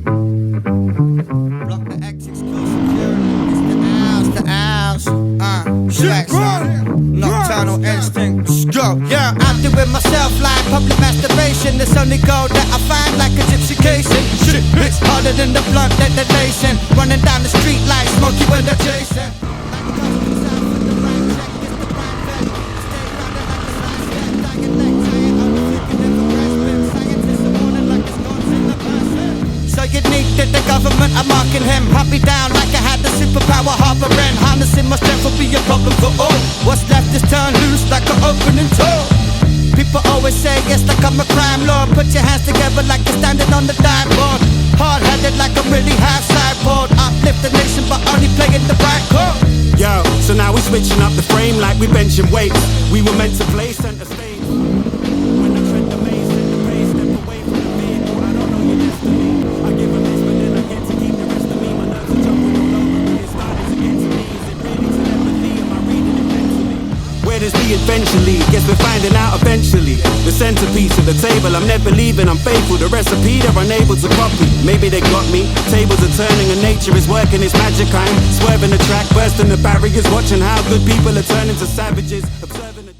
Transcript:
Block the exit, close security. It's the owls. Nocturnal instinct. Let's go. Yeah, I do it myself like public masturbation. It's only gold that I find like a gypsy casing. Shit hits harder than the blunt that they're lacing. Running down the street like Smokey when they're chasing. So you need that the government are marking him. Hunt me down like I had the superpower harboring. Harnessing my strength will be a problem for all. What's left is turned loose like an opening tour. People always say it's like I'm a crime lord. Put your hands together like you're standing on the dime board. Hard-headed like I'm really half sideboard. Uplift the nation but only playing the right chord. Yo, so now we're switching up the frame like we benching weights. We were meant to play center stage. When I tread the maze, set the pace, step away from the vehicle. I don't know your destiny. I give a miss, but then I get to keep the rest of me. My nerves are jumping all over, but it started against me. Is it really telepathy? Am I reading it mentally? Where does the adventure lead? Guess we're finding out eventually. The centerpiece of the table, I'm never leaving, I'm faithful. The recipe they're unable to copy. Maybe they got me. Tables are turning and nature is working its magic. I'm swerving the track, bursting the barriers, watching how good people are turning to savages. Observing the